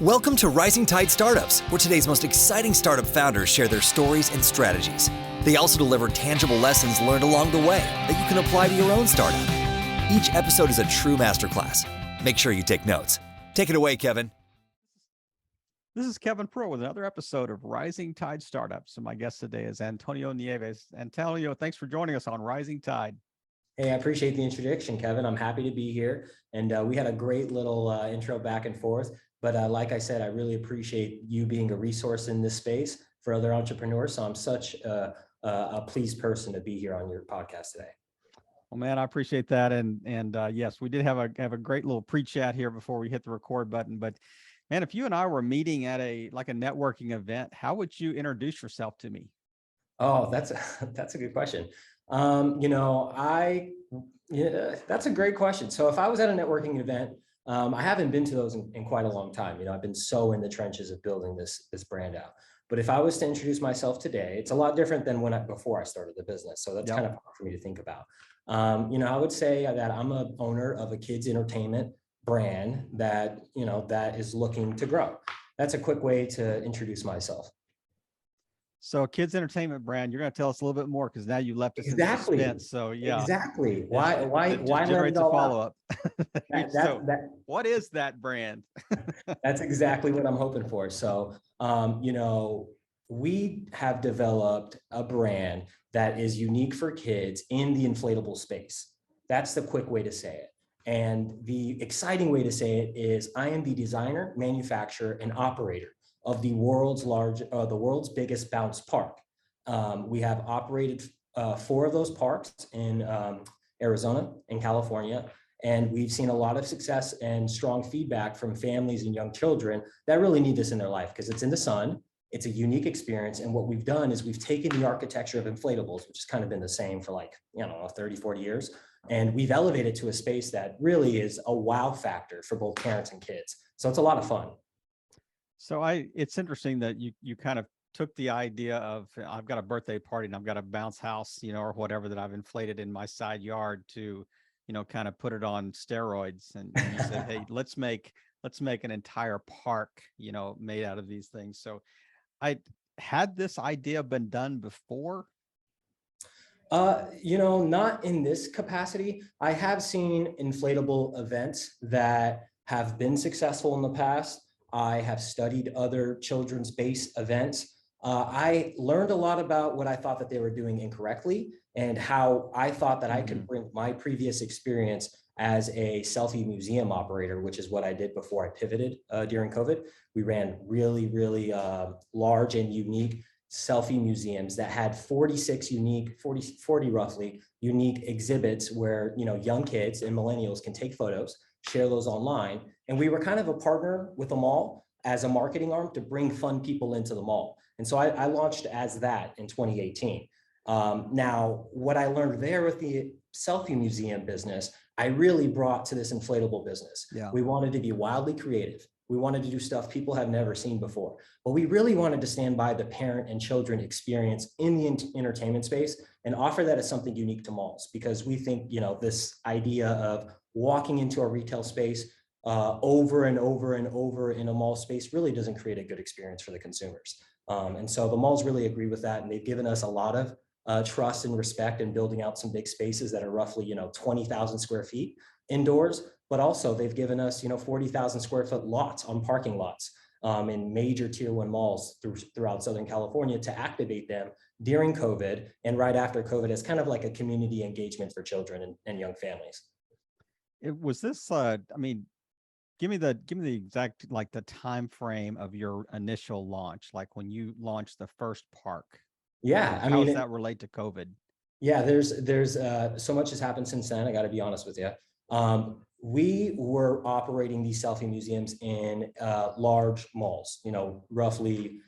Welcome to Rising Tide Startups, where today's most exciting startup founders share their stories and strategies. They also deliver tangible lessons learned along the way that you can apply to your own startup. Each episode is a true masterclass. Make sure you take notes. Take it away, Kevin. This is Kevin Pro with another episode of Rising Tide Startups. And my guest today is Elie Nieves. Antonio, thanks for joining us on Rising Tide. Hey, I appreciate the introduction, Kevin. I'm happy to be here. And we had a great little intro back and forth. But like I said, I really appreciate you being a resource in this space for other entrepreneurs. So I'm such a pleased person to be here on your podcast today. Well, man, I appreciate that. And yes, we did have a great little pre-chat here before we hit the record button. But man, if you and I were meeting at a networking event, how would you introduce yourself to me? Oh, that's a good question. That's a great question. So if I was at a networking event, I haven't been to those in quite a long time. I've been so in the trenches of building this brand out. But if I was to introduce myself today, it's a lot different than before I started the business. So that's kind of hard for me to think about. I would say that I'm a owner of a kids entertainment brand that is looking to grow. That's a quick way to introduce myself. So a kids entertainment brand, you're going to tell us a little bit more because now you left us in suspense. So yeah, exactly. Why generates a follow-up. That what is that brand? That's exactly what I'm hoping for. So, we have developed a brand that is unique for kids in the inflatable space. That's the quick way to say it. And the exciting way to say it is I am the designer, manufacturer, and operator of the world's biggest bounce park. We have operated 4 of those parks in Arizona and California, and we've seen a lot of success and strong feedback from families and young children that really need this in their life because it's in the sun, it's a unique experience, and what we've done is we've taken the architecture of inflatables, which has kind of been the same for 30, 40 years, and we've elevated to a space that really is a wow factor for both parents and kids. So it's a lot of fun. So it's interesting that you kind of took the idea of I've got a birthday party and I've got a bounce house, or whatever that I've inflated in my side yard to, kind of put it on steroids. And you said, hey, let's make an entire park, made out of these things. So had this idea been done before? Not in this capacity. I have seen inflatable events that have been successful in the past. I have studied other children's base events. I learned a lot about what I thought that they were doing incorrectly and how I thought that I could bring my previous experience as a selfie museum operator, which is what I did before I pivoted during COVID. We ran really, really large and unique selfie museums that had 40 roughly unique exhibits where, young kids and millennials can take photos, share those online. And we were kind of a partner with the mall as a marketing arm to bring fun people into the mall. And so I launched as that in 2018. Now, what I learned there with the selfie museum business, I really brought to this inflatable business. Yeah. We wanted to be wildly creative. We wanted to do stuff people have never seen before, but we really wanted to stand by the parent and children experience in the entertainment space and offer that as something unique to malls, because we think, this idea of walking into a retail space over and over and over in a mall space really doesn't create a good experience for the consumers. And so the malls really agree with that. And they've given us a lot of trust and respect in building out some big spaces that are roughly, 20,000 square feet indoors, but also they've given us, 40,000 square foot lots on parking lots in major tier 1 malls throughout Southern California to activate them during COVID and right after COVID as kind of like a community engagement for children and young families. It was this, give me the exact, the time frame of your initial launch, like when you launched the first park. Yeah. How does that relate to COVID? Yeah, there's so much has happened since then. I got to be honest with you. We were operating these selfie museums in large malls, roughly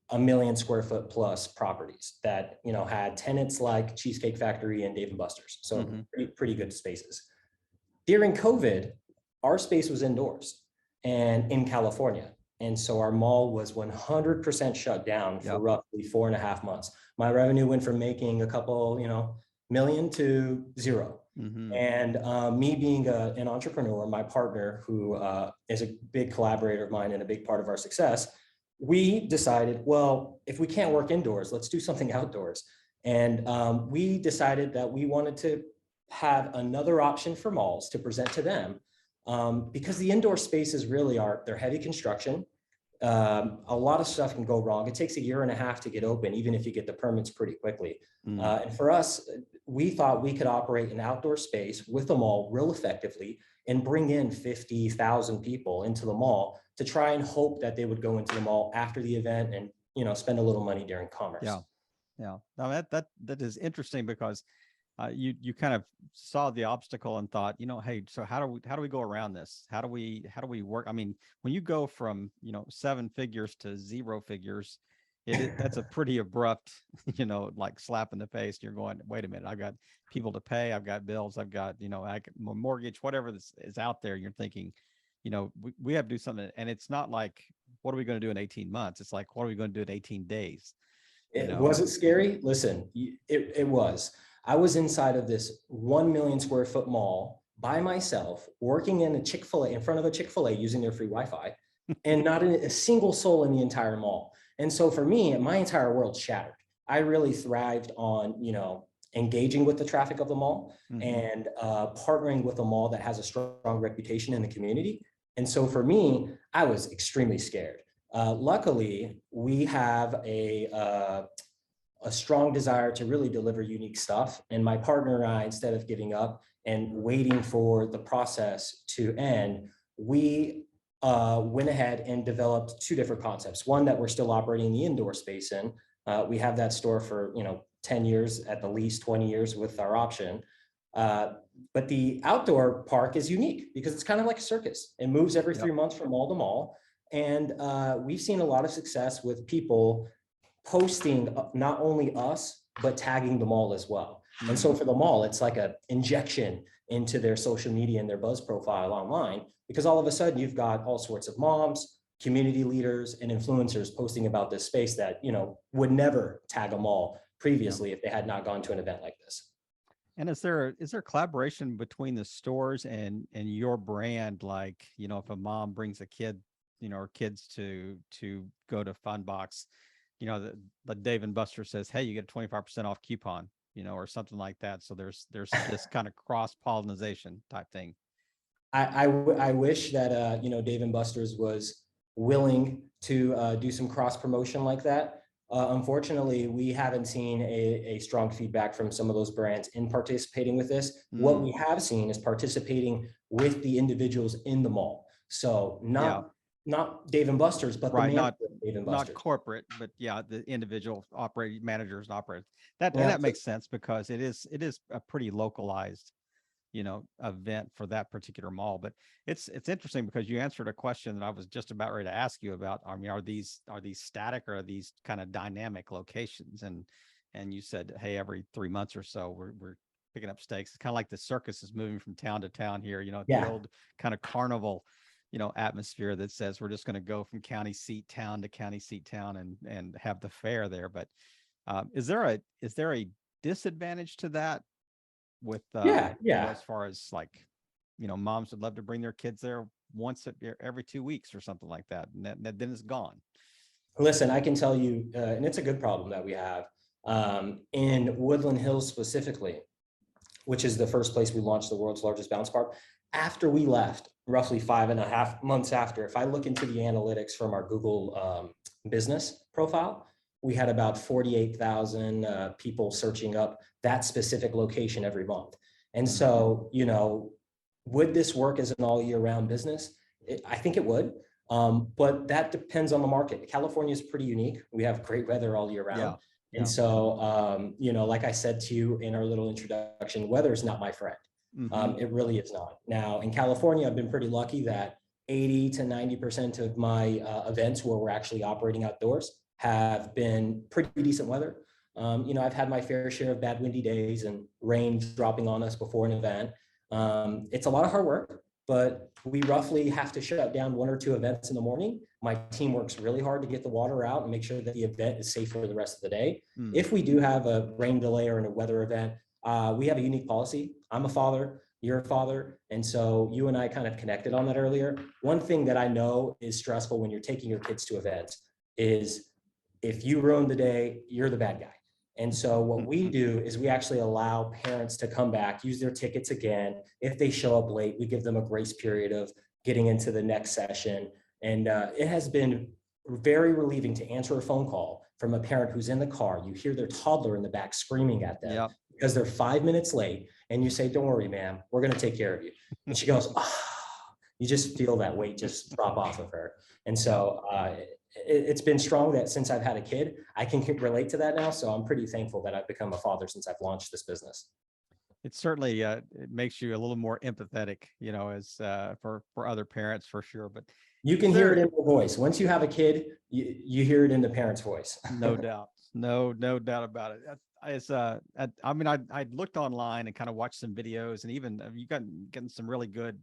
1 million square foot plus properties that, had tenants like Cheesecake Factory and Dave & Buster's. So pretty good spaces. During COVID, our space was indoors and in California. And so our mall was 100% shut down for roughly 4.5 months. My revenue went from making a couple, million to zero. Mm-hmm. And me being an entrepreneur, my partner, who is a big collaborator of mine and a big part of our success, we decided, well, if we can't work indoors, let's do something outdoors. And we decided that we wanted to have another option for malls to present to them, because the indoor spaces really they're heavy construction. A lot of stuff can go wrong. It takes a year and a half to get open, even if you get the permits pretty quickly. And for us, we thought we could operate an outdoor space with the mall real effectively and bring in 50,000 people into the mall to try and hope that they would go into the mall after the event and, spend a little money during commerce. Yeah. Yeah. Now that is interesting, because you kind of saw the obstacle and thought, hey, so how do we go around this? How do we work? I mean, when you go from, 7 figures to 0 figures, that's a pretty abrupt, like slap in the face. You're going, wait a minute, I've got people to pay. I've got bills. I've got, mortgage, whatever this is out there. You're thinking, we have to do something. And it's not like, what are we going to do in 18 months? It's like, what are we going to do in 18 days? Was it scary? Listen, it was. I was inside of this 1 million square foot mall by myself, working in front of a Chick-fil-A using their free Wi-Fi, and not a single soul in the entire mall. And so for me, my entire world shattered. I really thrived on, engaging with the traffic of the mall and partnering with a mall that has a strong reputation in the community. And so for me, I was extremely scared. Luckily, we have a strong desire to really deliver unique stuff. And my partner and I, instead of giving up and waiting for the process to end, we went ahead and developed 2 different concepts. One that we're still operating the indoor space in. We have that store for 10 years, at the least 20 years with our option. But the outdoor park is unique because it's kind of like a circus. It moves every 3 months from mall to mall. And we've seen a lot of success with people posting not only us, but tagging the mall as well. And so for the mall, it's like an injection into their social media and their buzz profile online, because all of a sudden you've got all sorts of moms, community leaders, and influencers posting about this space that, would never tag a mall previously if they had not gone to an event like this. And is there collaboration between the stores and your brand? Like, if a mom brings a kid, or kids to go to FunBox, the Dave & Buster says, hey, you get a 25% off coupon, or something like that. So there's this kind of cross pollination type thing. I wish that, Dave & Buster's was willing to do some cross promotion like that. Unfortunately, we haven't seen a strong feedback from some of those brands in participating with this. What we have seen is participating with the individuals in the mall. So not Dave & Buster's, but right, not Dave & Buster's. Not corporate, but the individual operating managers and operators. That makes sense, because it is a pretty localized, event for that particular mall. But it's interesting, because you answered a question that I was just about ready to ask you about. I mean, are these static, or are these kind of dynamic locations? And you said, hey, every 3 months or so, we're picking up stakes. It's kind of like the circus is moving from town to town here, the old kind of carnival atmosphere that says we're just going to go from county seat town to county seat town and have the fair there. But is there a disadvantage to that with as far as like, moms would love to bring their kids there once every 2 weeks or something like that, and then it's gone? Listen, I can tell you, and it's a good problem that we have in Woodland Hills specifically, which is the first place we launched the world's largest bounce park. After we left, roughly 5.5 months after, if I look into the analytics from our Google business profile, we had about 48,000 people searching up that specific location every month. And so, would this work as an all year round business? I think it would, but that depends on the market. California is pretty unique. We have great weather all year round. And so, like I said to you in our little introduction, weather is not my friend. It really is not. Now, in California, I've been pretty lucky that 80 to 90% of my events where we're actually operating outdoors have been pretty decent weather. I've had my fair share of bad windy days and rain dropping on us before an event. It's a lot of hard work, but we roughly have to shut down 1 or 2 events in the morning. My team works really hard to get the water out and make sure that the event is safe for the rest of the day. If we do have a rain delay or a weather event, we have a unique policy. I'm a father, you're a father. And so you and I kind of connected on that earlier. One thing that I know is stressful when you're taking your kids to events is if you ruin the day, you're the bad guy. And so what we do is we actually allow parents to come back, use their tickets again. If they show up late, we give them a grace period of getting into the next session. And it has been very relieving to answer a phone call from a parent who's in the car. You hear their toddler in the back screaming at them because they're 5 minutes late. And you say, don't worry, ma'am, we're going to take care of you. And she goes, you just feel that weight just drop off of her. And so it's been strong that since I've had a kid, I can relate to that now. So I'm pretty thankful that I've become a father since I've launched this business. It certainly it makes you a little more empathetic, as for other parents for sure. But you can hear it in the voice. Once you have a kid, you hear it in the parent's voice. No doubt. No doubt about it. I looked online and kind of watched some videos, and even you getting some really good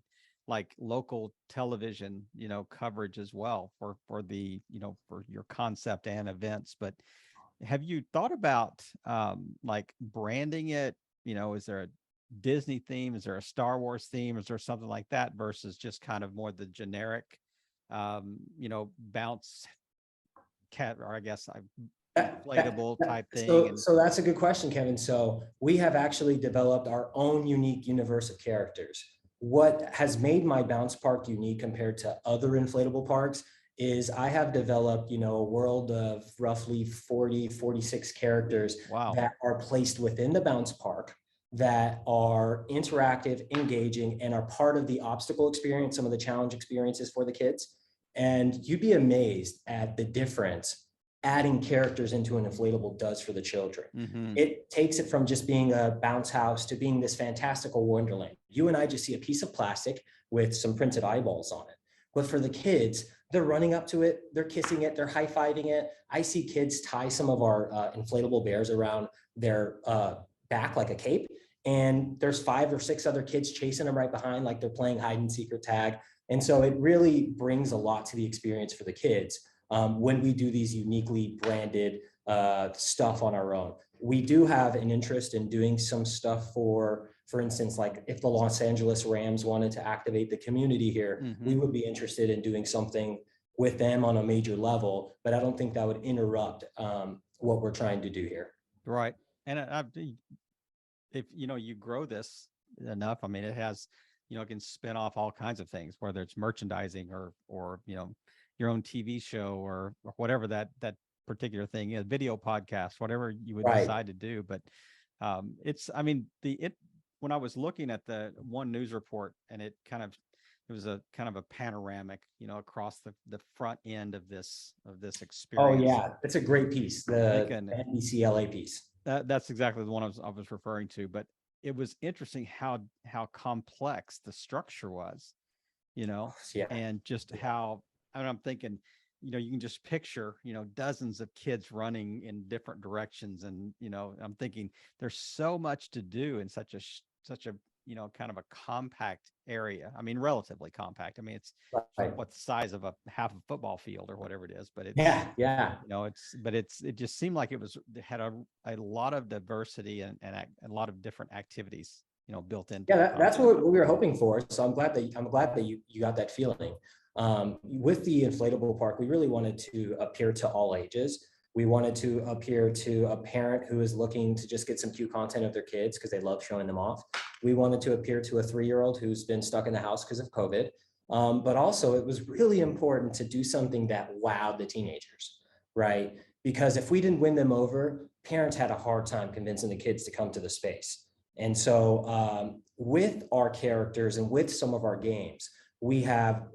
like local television, coverage as well for the, for your concept and events. But have you thought about like branding it? Is there a Disney theme? Is there a Star Wars theme? Is there something like that versus just kind of more the generic, bounce cat, or I guess inflatable type thing? So that's a good question, Kevin. So we have actually developed our own unique universe of characters. What has made my bounce park unique compared to other inflatable parks is I have developed, a world of roughly 46 characters that are placed within the bounce park that are interactive, engaging, and are part of the obstacle experience, some of the challenge experiences for the kids. And you'd be amazed at the difference adding characters into an inflatable does for the children. It takes it from just being a bounce house to being this fantastical wonderland. You and I just see a piece of plastic with some printed eyeballs on it. But for the kids, they're running up to it, they're kissing it, they're high-fiving it. I see kids tie some of our inflatable bears around their back like a cape, and there's 5 or 6 other kids chasing them right behind like they're playing hide and seek or tag. And so it really brings a lot to the experience for the kids. When we do these uniquely branded stuff on our own. We do have an interest in doing some stuff for instance, like if the Los Angeles Rams wanted to activate the community here, we would be interested in doing something with them on a major level, but I don't think that would interrupt what we're trying to do here. Right. And if, you grow this enough, I mean, it has, it can spin off all kinds of things, whether it's merchandising or your own TV show or whatever that particular thing is, video podcast, whatever you would decide to do. But when I was looking at the one news report, and it was a kind of a panoramic, across the front end of this experience. Oh yeah, it's a great piece. The NBC LA piece. That's exactly the one I was referring to. But it was interesting how complex the structure was, and just how. I'm thinking, you can just picture, dozens of kids running in different directions. And, I'm thinking there's so much to do in such a, kind of a compact area. I mean, relatively compact. I mean, it's what the size of a half a football field or whatever it is, but it's, it just seemed like it had a lot of diversity and a lot of different activities, built in. Yeah, that's what we were hoping for. So I'm glad that you got that feeling. With the inflatable park, we really wanted to appeal to all ages. We wanted to appeal to a parent who is looking to just get some cute content of their kids because they love showing them off. We wanted to appeal to a 3-year-old who's been stuck in the house because of COVID. But also it was really important to do something that wowed the teenagers, right? Because if we didn't win them over, parents had a hard time convincing the kids to come to the space. And so with our characters and with some of our games, we have,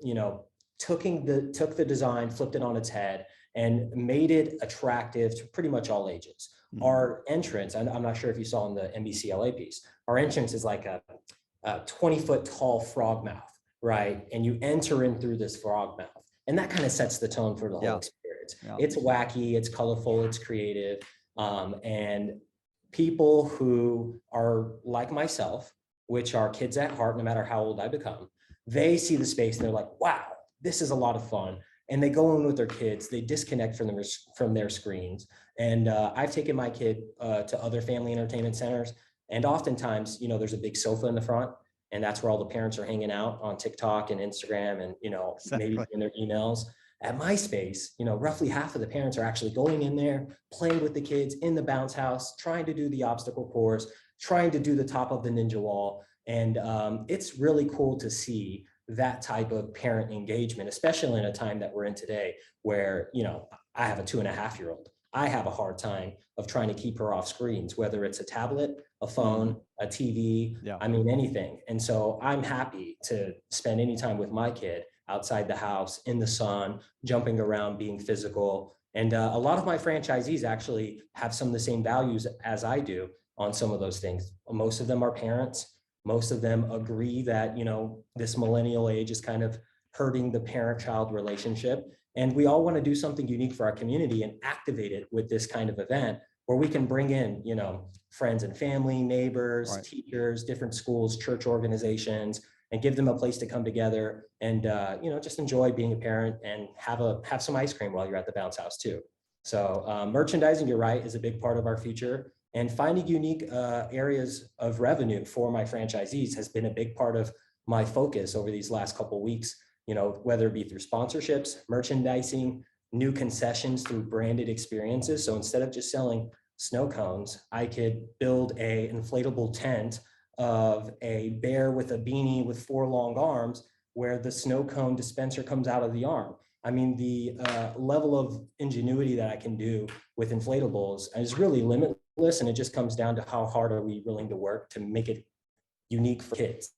took the design, flipped it on its head, and made it attractive to pretty much all ages. Our entrance, and I'm not sure if you saw in the NBC LA piece, our entrance is like a 20-foot tall frog mouth, right? And you enter in through this frog mouth, and that kind of sets the tone for the whole experience. It's wacky, it's colorful, it's creative, and people who are like myself, which are kids at heart, no matter how old I become, they see the space and they're like, wow, this is a lot of fun. And they go in with their kids, they disconnect from their screens. And I've taken my kid to other family entertainment centers, And oftentimes, there's a big sofa in the front, and that's where all the parents are hanging out on TikTok and Instagram and, maybe Exactly. in their emails. At my space, roughly half of the parents are actually going in there, playing with the kids in the bounce house, trying to do the obstacle course, trying to do the top of the ninja wall. And it's really cool to see that type of parent engagement, especially in a time that we're in today, where, I have a 2.5-year-old. I have a hard time of trying to keep her off screens, whether it's a tablet, a phone, a TV, Yeah. I mean, anything. And so I'm happy to spend any time with my kid outside the house, in the sun, jumping around, being physical. And a lot of my franchisees actually have some of the same values as I do on some of those things. Most of them are parents. Most of them agree that, this millennial age is kind of hurting the parent-child relationship. And we all want to do something unique for our community and activate it with this kind of event where we can bring in, friends and family, neighbors, Right. teachers, different schools, church organizations, and give them a place to come together and, just enjoy being a parent and have some ice cream while you're at the bounce house too. So merchandising, you're right, is a big part of our future. And finding unique areas of revenue for my franchisees has been a big part of my focus over these last couple of weeks, whether it be through sponsorships, merchandising, new concessions through branded experiences. So instead of just selling snow cones, I could build a inflatable tent of a bear with a beanie with 4 long arms where the snow cone dispenser comes out of the arm. I mean, the level of ingenuity that I can do with inflatables is really limitless. And it just comes down to how hard are we willing to work to make it unique for kids,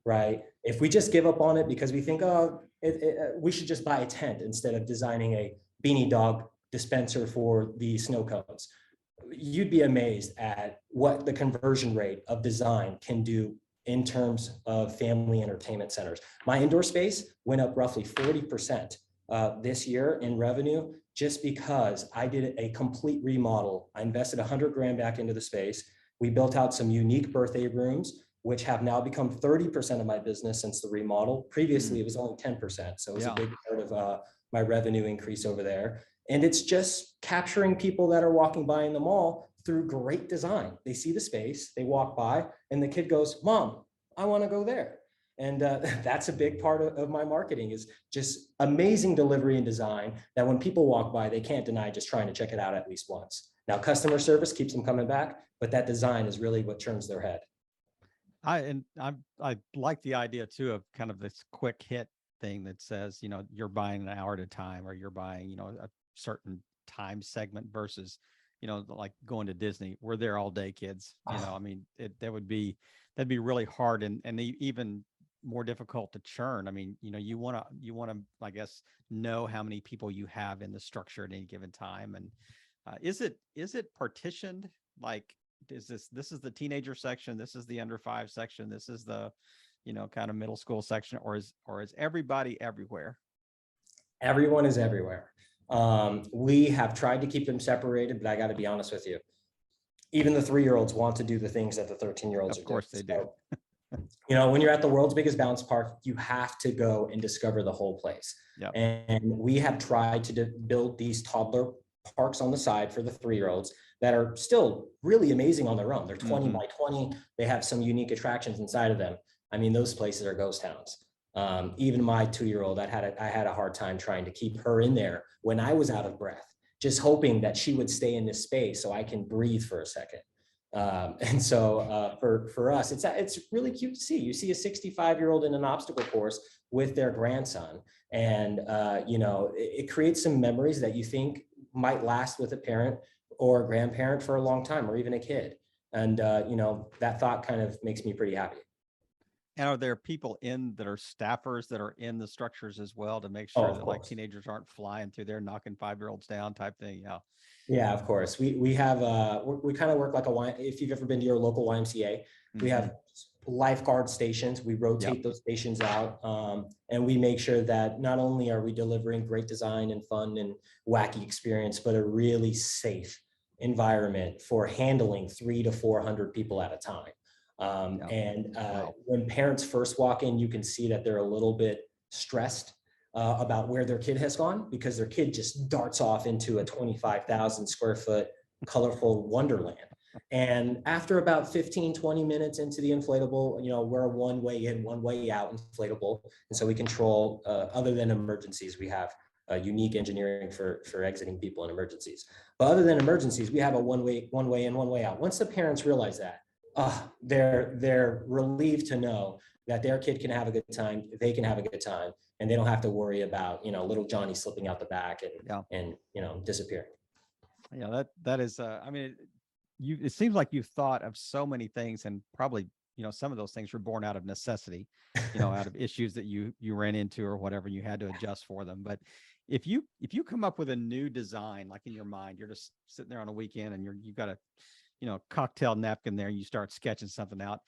right? If we just give up on it because we think, we should just buy a tent instead of designing a beanie dog dispenser for the snow cones, you'd be amazed at what the conversion rate of design can do in terms of family entertainment centers. My indoor space went up roughly 40% this year in revenue, just because I did a complete remodel. I invested 100 grand back into the space. We built out some unique birthday rooms, which have now become 30% of my business since the remodel. Previously, it was only 10%. So it was a big part of my revenue increase over there. And it's just capturing people that are walking by in the mall through great design. They see the space, they walk by, and the kid goes, "Mom, I want to go there." And that's a big part of my marketing, is just amazing delivery and design that when people walk by, they can't deny just trying to check it out at least once. Now, customer service keeps them coming back, but that design is really what turns their head. I like the idea too of kind of this quick hit thing that says, you're buying an hour at a time, or you're buying, a certain time segment versus, like going to Disney. We're there all day, kids. I mean, that'd be really hard and even more difficult to churn. I mean, you want to, I guess, know how many people you have in the structure at any given time. And is it partitioned? Like, this is the teenager section, this is the under 5 section, this is the, kind of middle school section, or is everybody everywhere? Everyone is everywhere. We have tried to keep them separated, but I got to be honest with you. Even the 3-year-olds want to do the things that the 13-year-olds are doing. Of course they do. When you're at the world's biggest bounce park, you have to go and discover the whole place. Yep. And we have tried to build these toddler parks on the side for the 3-year-olds that are still really amazing on their own. They're 20 by 20. They have some unique attractions inside of them. I mean, those places are ghost towns. Even my 2-year-old, I had a hard time trying to keep her in there when I was out of breath, just hoping that she would stay in this space so I can breathe for a second. And so for us, it's really cute to see. You see a 65-year-old in an obstacle course with their grandson, and it creates some memories that you think might last with a parent or a grandparent for a long time, or even a kid. And that thought kind of makes me pretty happy. And are there people that are staffers that are in the structures as well to make sure that like teenagers aren't flying through there, knocking 5-year-olds down type thing? Yeah. Yeah, of course. We have, we kind of work like if you've ever been to your local YMCA, we have lifeguard stations. We rotate those stations out, and we make sure that not only are we delivering great design and fun and wacky experience, but a really safe environment for handling 300 to 400 people at a time. When parents first walk in, you can see that they're a little bit stressed about where their kid has gone, because their kid just darts off into a 25,000 square foot colorful wonderland. And after about 15, 20 minutes into the inflatable, we're a one way in, one way out inflatable. And so we control, other than emergencies, we have unique engineering for exiting people in emergencies. But other than emergencies, we have a one way in, one way out. Once the parents realize that, they're relieved to know that their kid can have a good time, they can have a good time, and they don't have to worry about, little Johnny slipping out the back and disappearing. Yeah, that is, I mean, it seems like you've thought of so many things, and probably, some of those things were born out of necessity, out of issues that you ran into or whatever, you had to adjust for them. But if you come up with a new design, like in your mind, you're just sitting there on a weekend and you've got a, cocktail napkin there, and you start sketching something out.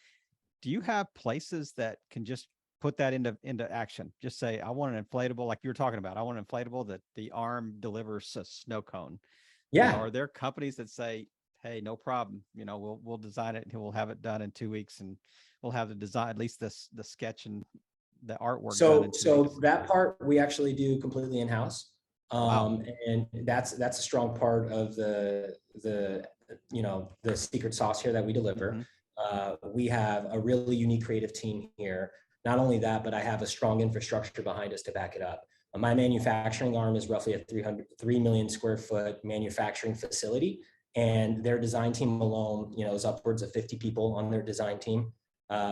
Do you have places that can just put that into action? Just say, I want an inflatable, like you were talking about. I want an inflatable that the arm delivers a snow cone. Yeah. Are there companies that say, hey, no problem, we'll design it and we'll have it done in 2 weeks, and we'll have the design, at least the sketch and the artwork done in 2 weeks? So that part we actually do completely in-house. Wow. And that's a strong part of the secret sauce here that we deliver. We have a really unique creative team here. Not only that, but I have a strong infrastructure behind us to back it up. My manufacturing arm is roughly a 3 million square foot manufacturing facility, and their design team alone, is upwards of 50 people on their design team.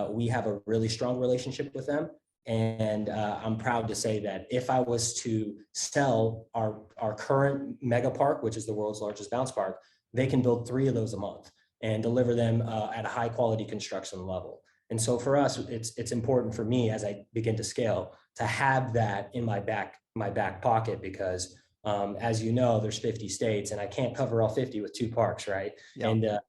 We have a really strong relationship with them. And I'm proud to say that if I was to sell our current mega park, which is the world's largest bounce park, they can build 3 of those a month and deliver them at a high quality construction level. And so for us, it's important for me as I begin to scale to have that in my back pocket, because as you know, there's 50 states and I can't cover all 50 with 2 parks, right? Yeah. And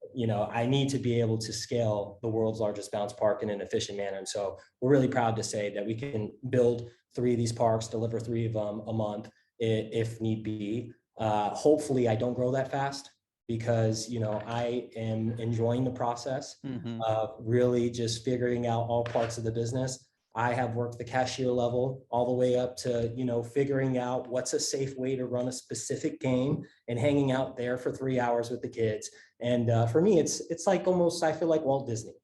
I need to be able to scale the world's largest bounce park in an efficient manner. And so we're really proud to say that we can build 3 of these parks, deliver 3 of them a month if need be. Hopefully I don't grow that fast, because I am enjoying the process of really just figuring out all parts of the business. I have worked the cashier level all the way up to figuring out what's a safe way to run a specific game and hanging out there for 3 hours with the kids. And for me, it's like almost, I feel like Walt Disney.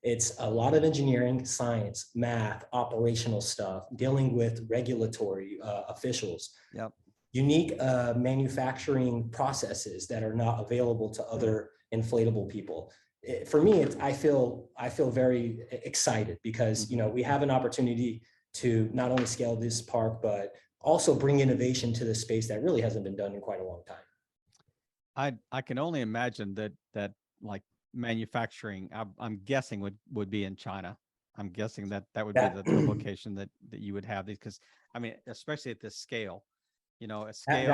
It's a lot of engineering, science, math, operational stuff, dealing with regulatory officials. Yep. Unique manufacturing processes that are not available to other inflatable people. For me, I feel very excited, because we have an opportunity to not only scale this park, but also bring innovation to the space that really hasn't been done in quite a long time. I can only imagine that like manufacturing, I'm guessing would be in China. I'm guessing that would be the location that you would have these, because I mean, especially at this scale. A scale.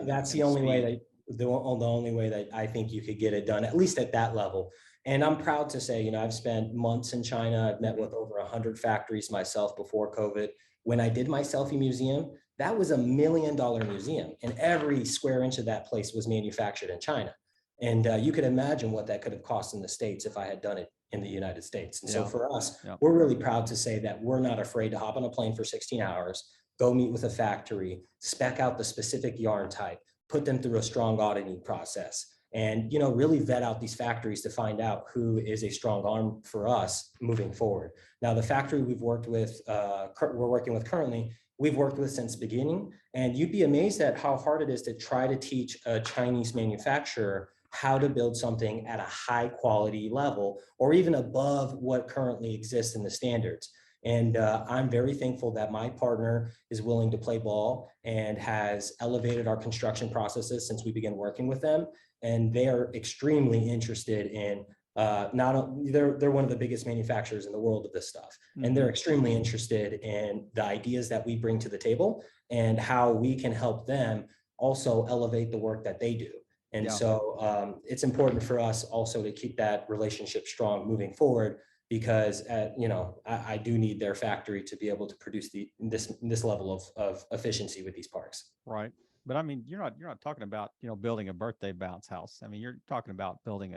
That's the only way that the only way that I think you could get it done, at least at that level. And I'm proud to say, I've spent months in China. I've met with over 100 factories myself before COVID. When I did my selfie museum, that was $1 million museum, and every square inch of that place was manufactured in China. And you could imagine what that could have cost in the States if I had done it in the United States. And so for us, we're really proud to say that we're not afraid to hop on a plane for 16 hours, go meet with a factory, spec out the specific yarn type, put them through a strong auditing process, and really vet out these factories to find out who is a strong arm for us moving forward. Now, the factory we're working with currently, we've worked with since the beginning, and you'd be amazed at how hard it is to try to teach a Chinese manufacturer how to build something at a high quality level, or even above what currently exists in the standards. And I'm very thankful that my partner is willing to play ball and has elevated our construction processes since we began working with them. And they are extremely interested in they're one of the biggest manufacturers in the world of this stuff. And they're extremely interested in the ideas that we bring to the table and how we can help them also elevate the work that they do. And so it's important for us also to keep that relationship strong moving forward, because I do need their factory to be able to produce this level of efficiency with these parks. Right. But I mean, you're not talking about, building a birthday bounce house. I mean, you're talking about building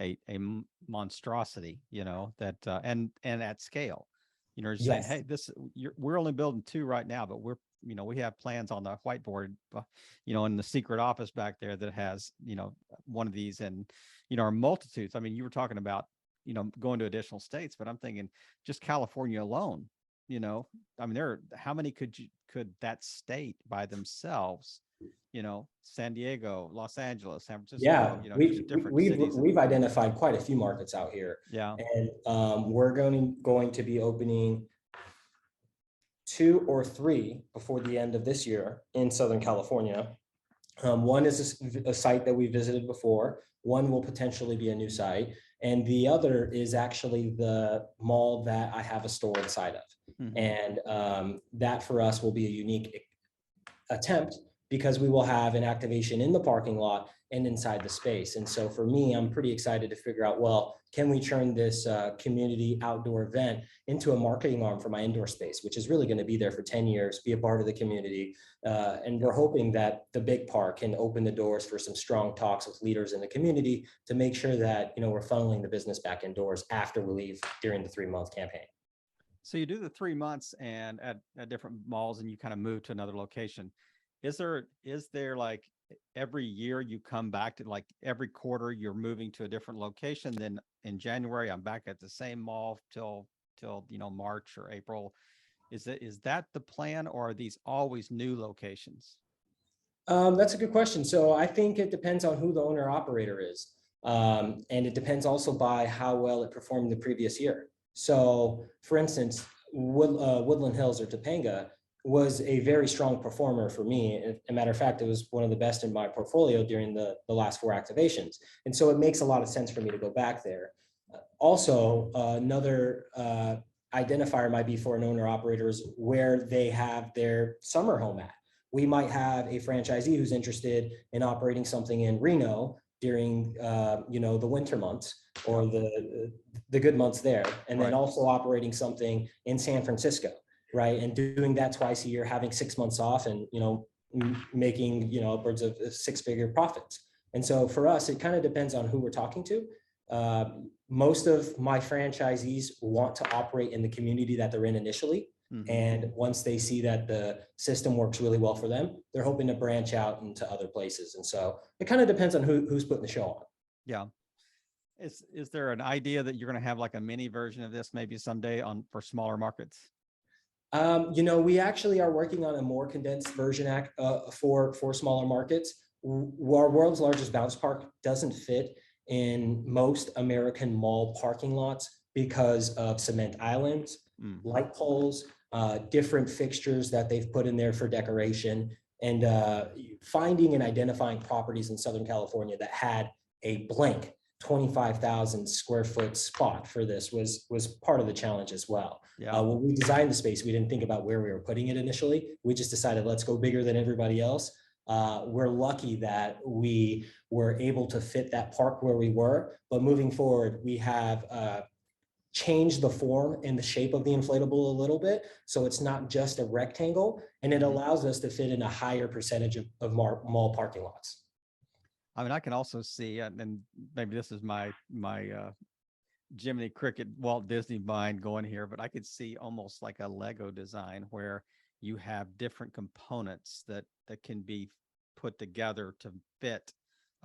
a monstrosity, that and at scale. You're saying, hey, we're only building 2 right now, but we have plans on the whiteboard, in the secret office back there that has, one of these in, our multitudes. I mean, you were talking about, going to additional states, but I'm thinking just California alone, I mean, how many could that state by themselves, San Diego, Los Angeles, San Francisco, Yeah, just different cities. we've identified quite a few markets out here. Yeah. And we're going to be opening 2 or 3 before the end of this year in Southern California. One is a site that we visited before. One will potentially be a new site. And the other is actually the mall that I have a store inside of. Mhm. And that for us will be a unique attempt because we will have an activation in the parking lot and inside the space. And so for me, I'm pretty excited to figure out, well, can we turn this community outdoor event into a marketing arm for my indoor space, which is really going to be there for 10 years, be a part of the community. And we're hoping that the big park can open the doors for some strong talks with leaders in the community to make sure that, we're funneling the business back indoors after we leave during the 3-month campaign. So you do the 3 months and at different malls and you kind of move to another location. Is there like every year you come back to, like every quarter you're moving to a different location? Then in January, I'm back at the same mall till March or April. Is that the plan, or are these always new locations? That's a good question. So I think it depends on who the owner operator is. And it depends also by how well it performed the previous year. So for instance, Woodland Hills or Topanga was a very strong performer for me. As a matter of fact, it was one of the best in my portfolio during the last 4 activations. And so it makes a lot of sense for me to go back there. Also, another identifier might be for an owner operators where they have their summer home at. We might have a franchisee who's interested in operating something in Reno during the winter months or the good months there, and then also operating something in San Francisco, right? And doing that twice a year, having 6 months off, and making upwards of 6-figure profits. And so for us, it kind of depends on who we're talking to. Most of my franchisees want to operate in the community that they're in initially. Mm-hmm. And once they see that the system works really well for them, they're hoping to branch out into other places. And so it kind of depends on who's putting the show on. Yeah. Is there an idea that you're going to have like a mini version of this maybe someday for smaller markets? We actually are working on a more condensed version for smaller markets. Our world's largest bounce park doesn't fit in most American mall parking lots because of cement islands, light poles, different fixtures that they've put in there for decoration, and finding and identifying properties in Southern California that had a blank 25,000 square foot spot for this was part of the challenge as well. Yeah. When we designed the space, we didn't think about where we were putting it initially. We just decided, let's go bigger than everybody else. We're lucky that we were able to fit that park where we were, but moving forward, we have changed the form and the shape of the inflatable a little bit. So it's not just a rectangle, and it allows us to fit in a higher percentage of mall parking lots. I mean, I can also see, and maybe this is my Jiminy Cricket Walt Disney mind going here, but I could see almost like a Lego design where you have different components that can be put together to fit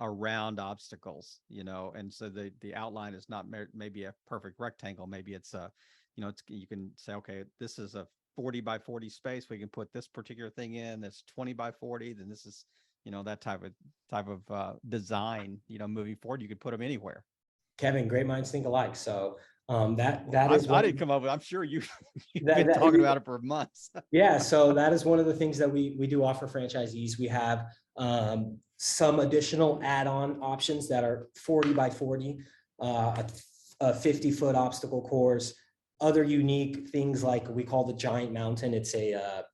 around obstacles, and so the outline is not maybe a perfect rectangle. Maybe it's you can say, okay, this is a 40 by 40 space. We can put this particular thing in. That's 20 by 40. Then this is, that type of design, moving forward, you could put them anywhere. Kevin, great minds think alike. So I didn't come up with. I'm sure you've been talking about it for months. Yeah, so that is one of the things that we do offer franchisees. We have some additional add-on options that are 40 by 40, a 50-foot obstacle course, other unique things like we call the Giant Mountain. It's a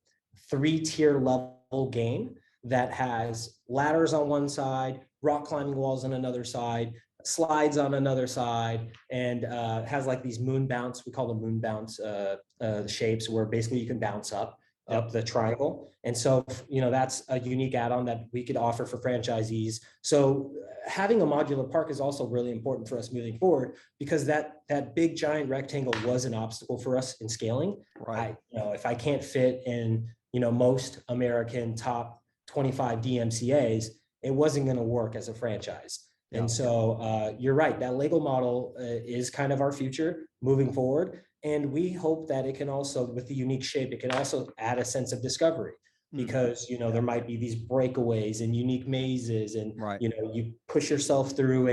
3-tier level game that has ladders on one side, rock climbing walls on another side, slides on another side, and has like these moon bounce. We call them moon bounce shapes, where basically you can bounce up the triangle. And so, that's a unique add-on that we could offer for franchisees. So having a modular park is also really important for us moving forward, because that big giant rectangle was an obstacle for us in scaling. Right. If I can't fit in, most American top 25 DMCAs, it wasn't going to work as a franchise. And so you're right, that Lego model is kind of our future moving forward. And we hope that it can also, with the unique shape, it can also add a sense of discovery, because, you know, there might be these breakaways and unique mazes, and, you know, you push yourself through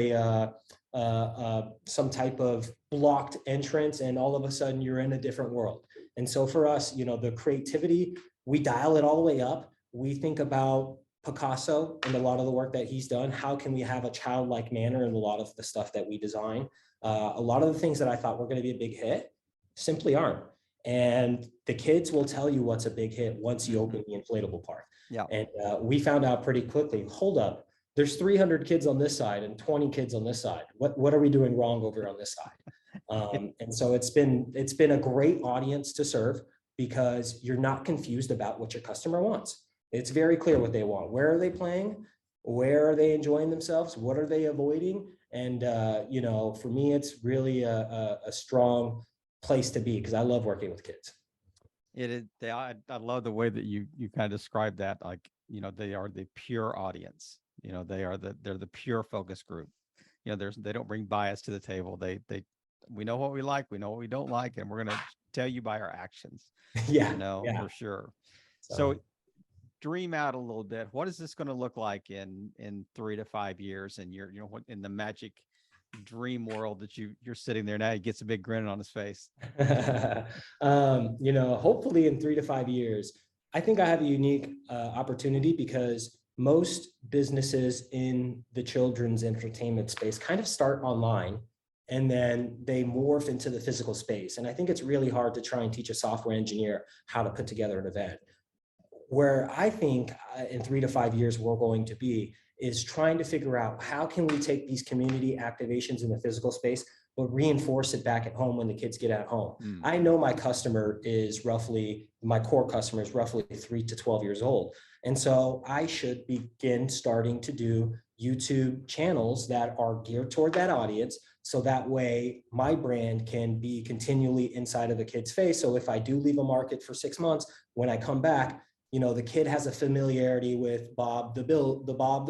some type of blocked entrance, and all of a sudden you're in a different world. And so for us, you know, the creativity, we dial it all the way up. We think about Picasso and a lot of the work that he's done. How can we have a childlike manner in a lot of the stuff that we design? A lot of the things that I thought were going to be a big hit simply aren't. And the kids will tell you what's a big hit once you open the inflatable park. And we found out pretty quickly, hold up, there's 300 kids on this side and 20 kids on this side. What are we doing wrong over on this side? And so it's been a great audience to serve, because you're not confused about what your customer wants. It's very clear what they want. Where are they playing? Where are they enjoying themselves? What are they avoiding? And, you know, for me, it's really a strong place to be, because I love working with kids. It is. I love the way that you kind of describe that. Like, you know, they are the pure audience. You know, they're the pure focus group. You know, they don't bring bias to the table. We know what we like, we know what we don't like, and we're going to tell you by our actions. Yeah, you know, for sure. So dream out a little bit. What is this going to look like in 3 to 5 years? And you're, you know, what in the magic dream world that you're sitting there now? He gets a big grin on his face. You know, hopefully in 3 to 5 years, I think I have a unique opportunity, because most businesses in the children's entertainment space kind of start online, and then they morph into the physical space. And I think it's really hard to try and teach a software engineer how to put together an event. Where I think in 3 to 5 years we're going to be is trying to figure out, how can we take these community activations in the physical space, but reinforce it back at home when the kids get at home. I know my core customer is roughly 3 to 12 years old. And so I should begin starting to do YouTube channels that are geared toward that audience. So that way my brand can be continually inside of the kid's face. So if I do leave a market for 6 months, when I come back, you know, the kid has a familiarity with Bob the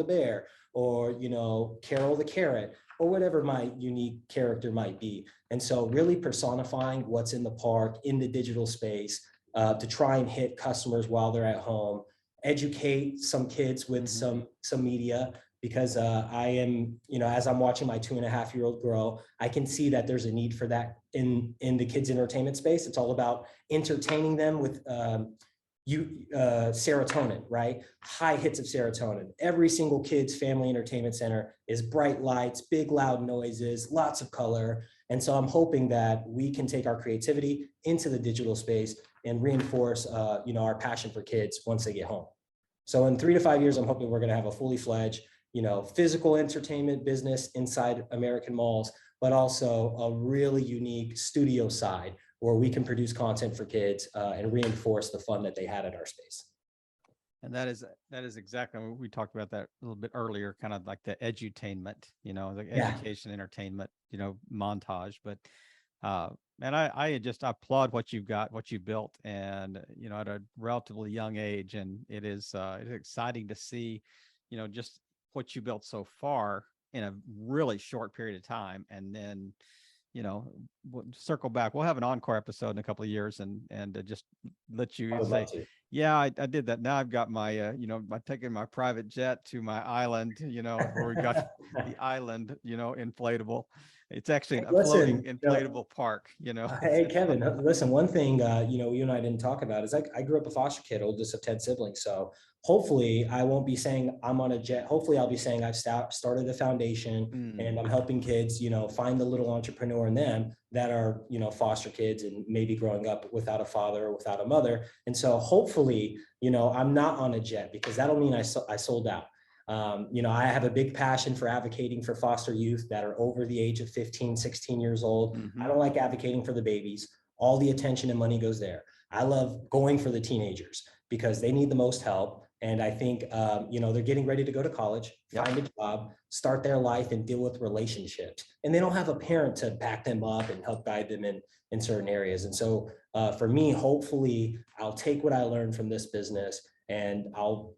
bear, or, you know, Carol the carrot, or whatever my unique character might be. And so really personifying what's in the park, in the digital space, to try and hit customers while they're at home, educate some kids with some media, because I am, you know, as I'm watching my 2.5-year-old grow, I can see that there's a need for that in the kids' entertainment space. It's all about entertaining them with serotonin, right? High hits of serotonin. Every single kid's family entertainment center is bright lights, big loud noises, lots of color. And so I'm hoping that we can take our creativity into the digital space and reinforce, you know, our passion for kids once they get home. So in 3 to 5 years, I'm hoping we're going to have a fully fledged, you know, physical entertainment business inside American malls, but also a really unique studio side where we can produce content for kids and reinforce the fun that they had at our space. And that is exactly, we talked about that a little bit earlier, kind of like the edutainment, you know, the education, entertainment, you know, montage. But and I just applaud what you've got, what you built, and, you know, at a relatively young age. And it's exciting to see, you know, just what you built so far in a really short period of time. And then, you know, we'll circle back. We'll have an encore episode in a couple of years and just let you say, yeah, I did that. Now I've got my, you know, I'm taking my private jet to my island, you know, where we got the island, you know, inflatable. It's actually a floating inflatable park, you know. Hey, Kevin, listen, one thing, you know, you and I didn't talk about is I grew up a foster kid, oldest of 10 siblings. So hopefully I won't be saying I'm on a jet. Hopefully I'll be saying I've started a foundation and I'm helping kids, you know, find the little entrepreneur in them that are, you know, foster kids and maybe growing up without a father or without a mother. And so hopefully, you know, I'm not on a jet, because that'll mean I sold out. You know, I have a big passion for advocating for foster youth that are over the age of 15, 16 years old. I don't like advocating for the babies. All the attention and money goes there. I love going for the teenagers because they need the most help. And I think, you know, they're getting ready to go to college, find a job, start their life, and deal with relationships. And they don't have a parent to back them up and help guide them in certain areas. And so for me, hopefully I'll take what I learned from this business and I'll,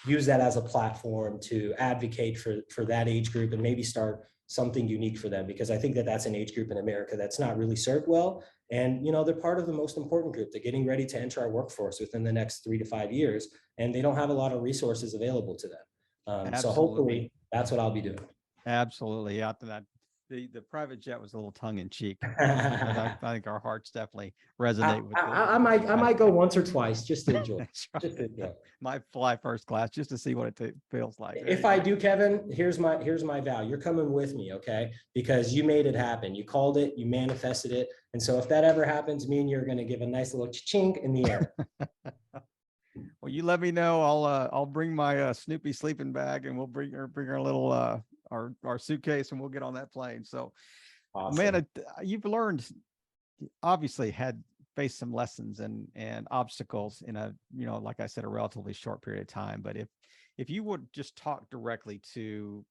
use that as a platform to advocate for that age group and maybe start something unique for them, because I think that that's an age group in America that's not really served well. And, they're part of the most important group. They're getting ready to enter our workforce within the next 3 to 5 years, and they don't have a lot of resources available to them. So hopefully that's what I'll be doing. Absolutely. Yeah, the private jet was a little tongue in cheek. I think our hearts definitely resonate with it. I might go once or twice just to enjoy. Right. Just to enjoy. Might fly first class just to see what it feels like. If I do, Kevin, here's my vow. You're coming with me, okay? Because you made it happen. You called it, you manifested it. And so if that ever happens, me and you're going to give a nice little chink in the air. Well, you let me know. I'll bring my Snoopy sleeping bag, and we'll bring our little our suitcase, and we'll get on that plane. So, awesome. Man, you've learned, obviously faced some lessons and obstacles in a, like I said, a relatively short period of time. But if you would just talk directly to,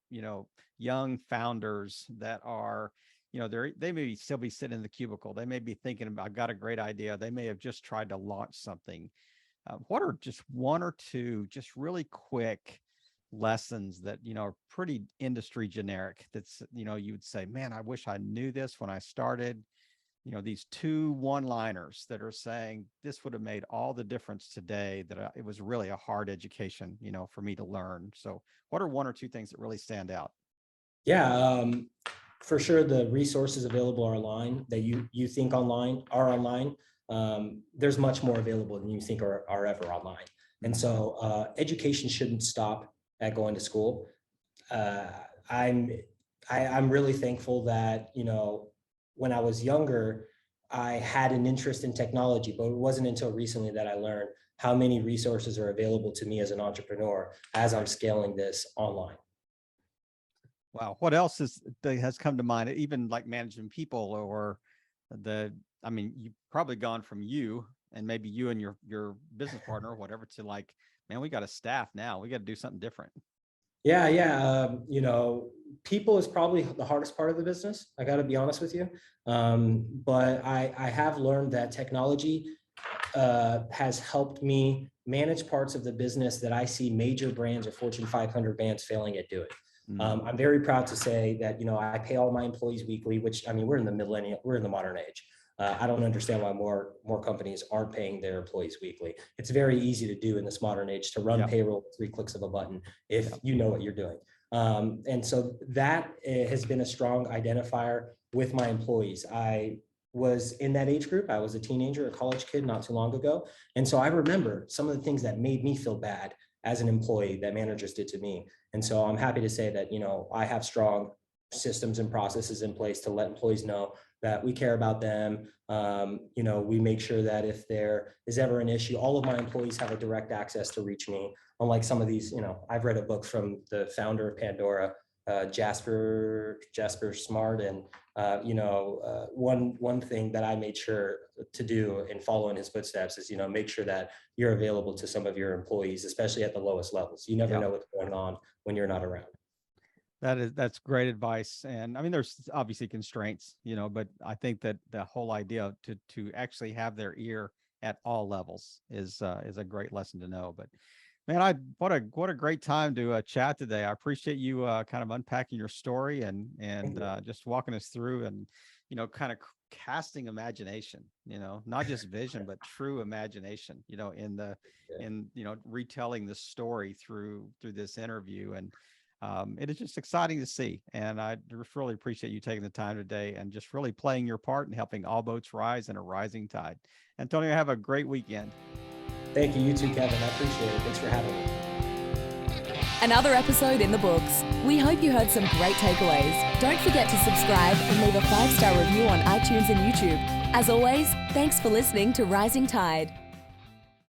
young founders that are, they may still be sitting in the cubicle. They may be thinking about, I've got a great idea. They may have just tried to launch something. What are just one or two just really quick lessons that, are pretty industry generic that's, you would say, man, I wish I knew this when I started, these 2 one-liners that are saying this would have made all the difference today, that it was really a hard education, for me to learn. So what are 1 or 2 things that really stand out? Yeah, for sure. The resources available online that you think are online. There's much more available than you think are ever online. And so education shouldn't stop at going to school. I'm really thankful that, when I was younger, I had an interest in technology, but it wasn't until recently that I learned how many resources are available to me as an entrepreneur as I'm scaling this online. Wow. What else has come to mind? Even like managing people, or you've probably gone from you and maybe you and your business partner or whatever to like, man, we got a staff now. We got to do something different. Yeah. People is probably the hardest part of the business. I got to be honest with you. But I have learned that technology has helped me manage parts of the business that I see major brands or Fortune 500 brands failing at doing. I'm very proud to say that, I pay all my employees weekly, which, we're in the modern age. I don't understand why more companies aren't paying their employees weekly. It's very easy to do in this modern age to run payroll with 3 clicks of a button if you know what you're doing. And so that has been a strong identifier with my employees. I was in that age group. I was a teenager, a college kid not too long ago. And so I remember some of the things that made me feel bad as an employee that managers did to me. And so I'm happy to say that, I have strong systems and processes in place to let employees know that we care about them. We make sure that if there is ever an issue, all of my employees have a direct access to reach me. Unlike some of these, I've read a book from the founder of Pandora, Jasper Smart. And, one thing that I made sure to do and follow in his footsteps is, make sure that you're available to some of your employees, especially at the lowest levels. You never know what's going on when you're not around. That's great advice. And there's obviously constraints, but I think that the whole idea to actually have their ear at all levels is a great lesson to know. But man, what a great time to chat today. I appreciate you kind of unpacking your story and just walking us through and, kind of casting imagination, not just vision, but true imagination, in retelling the story through this interview. And it is just exciting to see. And I just really appreciate you taking the time today and just really playing your part in helping all boats rise in a rising tide. Antonio, have a great weekend. Thank you. You too, Kevin. I appreciate it. Thanks for having me. Another episode in the books. We hope you heard some great takeaways. Don't forget to subscribe and leave a 5-star review on iTunes and YouTube. As always, thanks for listening to Rising Tide.